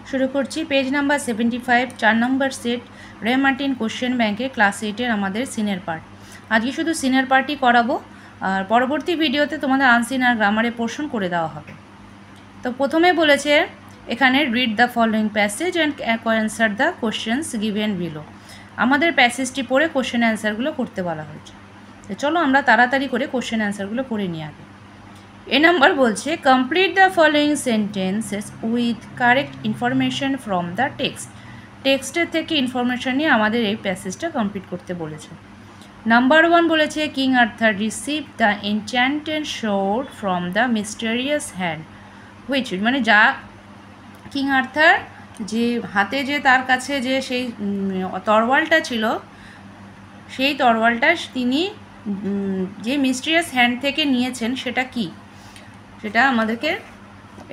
শুরু করছি page number 75 4 নম্বর set রে মার্টিন কোশ্চেন ব্যাংকে ক্লাস 8-এর আমাদের সিনিয়র পার্ট। আজকে শুধু সিনিয়র পার্টই করাবো, আর পরবর্তী ভিডিওতে তোমাদের আনসিন আর গ্রামারে পোর্শন করে দেওয়া হবে। তো প্রথমে বলেছে এখানে read the following passage and answer the questions given below. আমাদের প্যাসেজটি পড়ে কোশ্চেন অ্যান্সারগুলো করতে বলা হয়েছে। তো চলো আমরা তাড়াতাড়ি করে কোশ্চেন অ্যান্সারগুলো করে নিই আগে। এ নাম্বার বলছে complete the following sentences with correct information from the টেক্সটের থেকে ইনফরমেশন নিয়ে আমাদের এই প্যাসেজটা কমপ্লিট করতে বলেছে। নাম্বার 1 বলেছে king Arthur receive the enchanted শোর্ড from the mysterious hand which, মানে যা কিং আর্থার যে হাতে যে তার কাছে যে সেই তরোয়ালটা ছিল, সেই তরোয়ালটা তিনি যে মিস্টেরিয়াস হ্যান্ড থেকে নিয়েছেন সেটা কি, সেটা আমাদেরকে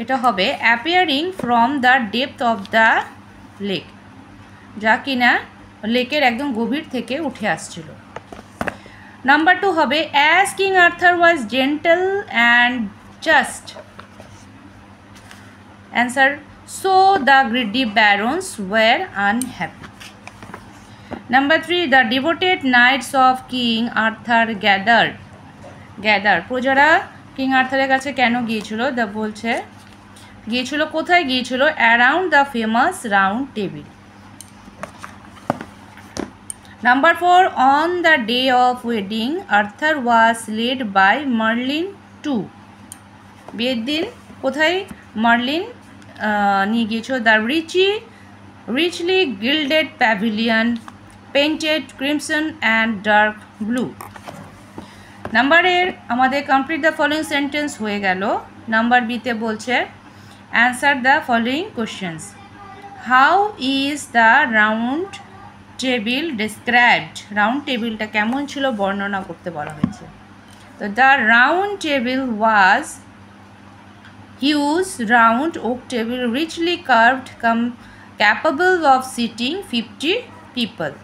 এটা হবে appearing from the depth of the lake, যা কিনা লেকের একদম গভীর থেকে উঠে আসছিল। নাম্বার 2 হবে as King Arthur was gentle and just, answer so the greedy barons were unhappy. Number 3 the devoted knights of King Arthur gather, প্রজারা কিং আর্থারের কাছে কেন গিয়েছিল, দা বলছে গিয়েছিল কোথায় গিয়েছিল, around the famous round table. Number 4 on the day of wedding Arthur was led by Merlin to, বিয়ের দিন কোথায় মার্লিন নিয়ে গিয়েছিল, the richly gilded pavilion painted crimson and dark blue. নাম্বারের আমাদের কমপ্লিট দ্য ফলোয়িং সেন্টেন্স হয়ে গেল। Number বিতে বলছে answer the following questions. How is the round table described, round টেবিলটা কেমন ছিল বর্ণনা করতে বলা হয়েছে। তো the round table was huge round oak table richly carved capable of seating 50 people.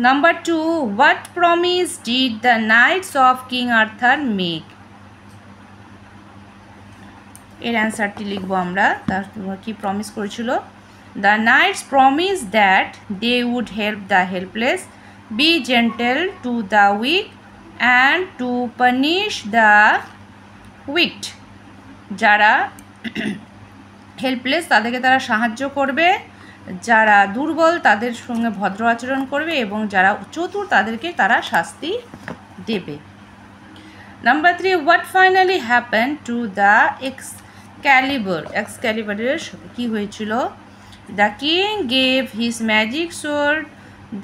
Number 2 what promise did the knights of King Arthur make? এর অ্যান্সারটি লিখবো আমরা, তার কি প্রমিস করেছিল। The knights promised that they would help the helpless, be gentle to the weak and to punish the wicked, যারা helpless তাদেরকে তারা সাহায্য করবে, যারা দুর্বল তাদের সঙ্গে ভদ্র আচরণ করবে এবং যারা চতুর তাদেরকে তারা শাস্তি দেবে। Number 3 what finally happen to the এক্সক্যালিবারের সাথে কী হয়েছিল, the king gave his magic sword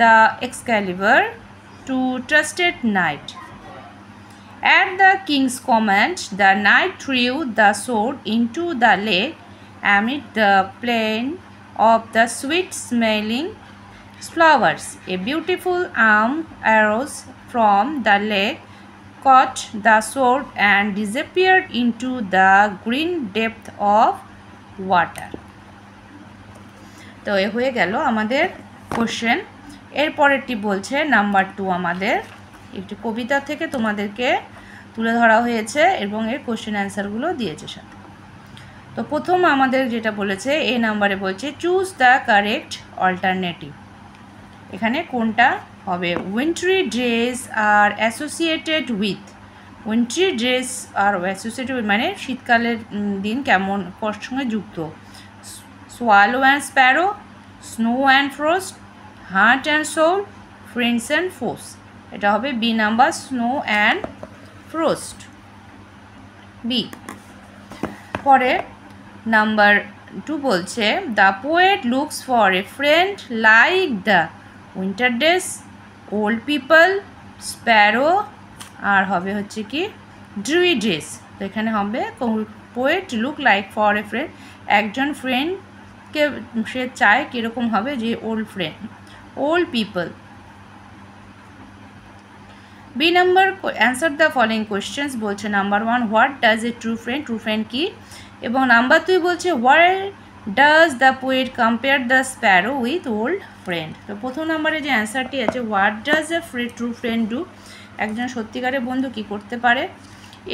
the Excalibur to trusted knight. At the king's command, the knight threw the sword into the lake amid the plain of the sweet-smelling flowers. A beautiful arm arose from the lake, caught the sword and disappeared into the green depth of water. তো এ হয়ে গেল আমাদের question. এরপরেরটি বলছে number 2 আমাদের একটি কবিতা থেকে তোমাদেরকে তুলে ধরা হয়েছে এবং এর কোশ্চেন অ্যান্সারগুলো দিয়েছে সাথে। তো প্রথম আমাদের যেটা বলেছে এ নাম্বারে বলছে চুজ দ্য কারেক্ট অল্টারনেটিভ, এখানে কোনটা হবে। Wintry dress are associated with, wintry dress are associated মানে শীতকালের দিন কেমন কর সঙ্গে যুক্ত। Swallow and sparrow, snow and frost, heart and soul, friends and foes, এটা হবে B number, snow and frost, B. পরে নাম্বার 2 বলছে the poet looks for a friend like the winter days, old people, sparrow, আর হবে হচ্ছে কি ড্রুই dress. তো এখানে হবে poet look like for a friend, একজন ফ্রেন্ডকে সে চায় কীরকম হবে, যে old friend, old people. B number answer the following questions বলছে number 1 what does a true friend কি, এবং নাম্বার 2 বলছে why does the poet compare the sparrow with old friend. তো প্রথম নাম্বারে যে অ্যান্সারটি আছে what does a true friend do, একজন সত্যিকারের বন্ধু কি করতে পারে।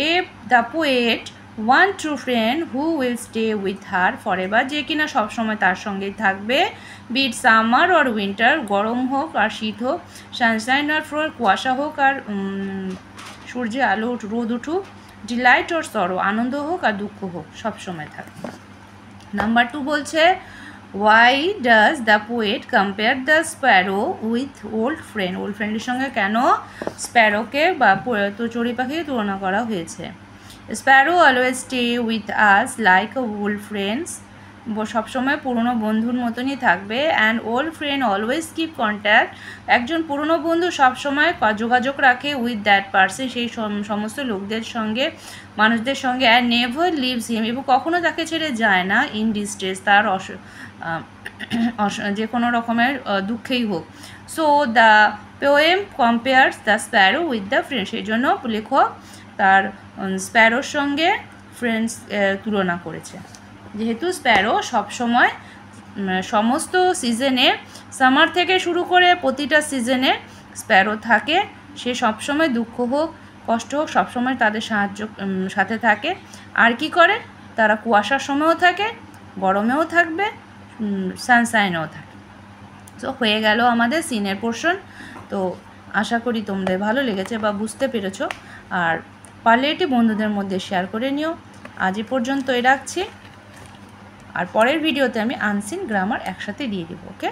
A the poet one true friend who will stay with her for ever, যে কিনা সবসময় তার সঙ্গেই থাকবে, বিট সামার অর উইন্টার, গরম হোক আর শীত হোক, সানশাইন আর ফ্লোর, কুয়াশা হোক আর সূর্যে আলো রোদ উঠুক, ডিলাইট অর সরো, আনন্দ হোক আর দুঃখ হোক, সবসময় থাকবে। নাম্বার 2 বলছে why does the poet compare the sparrow with old friend, old ফ্রেন্ডের সঙ্গে কেন স্প্যারোকে বা চড়ুই পাখিকে তুলনা করা হয়েছে। Sparrow always stay with us like old friends, সবসময় পুরনো বন্ধুর মতনই থাকবে। And old friend always keep contact, একজন পুরনো বন্ধু সবসময় যোগাযোগ রাখে উইথ দ্যাট পার্সন, সেই সমস্ত লোকদের সঙ্গে, মানুষদের সঙ্গে। অ্যান্ড নেভার লিভস হিম, এবং কখনও তাকে ছেড়ে যায় না, ইন ডিস্ট্রেস, তার যে কোনো রকমের দুঃখেই হোক। So the poem compares the sparrow with the friend, সেই জন্য লেখক তার স্প্যারোর সঙ্গে ফ্রেন্ডস তুলনা করেছে। যেহেতু স্প্যারো সবসময় সমস্ত সিজনে, সামার থেকে শুরু করে প্রতিটা সিজনে স্প্যারো থাকে, সে সবসময় দুঃখ হোক কষ্ট হোক সবসময় তাদের সাথে থাকে। আর কি করে, তারা কুয়াশার সময়ও থাকে, গরমেও থাকবে, সানশাইনেও থাকে। তো হয়ে গেল আমাদের সিনের পোর্শন। তো আশা করি তোমরা ভালো লেগেছে বা বুঝতে পেরেছো, আর পারলে এটি বন্ধুদের মধ্যে শেয়ার করে নিও। আজ এ পর্যন্তই রাখছি, আর পরের ভিডিওতে আমি আনসিন গ্রামার একসাথে দিয়ে দেবো। ওকে।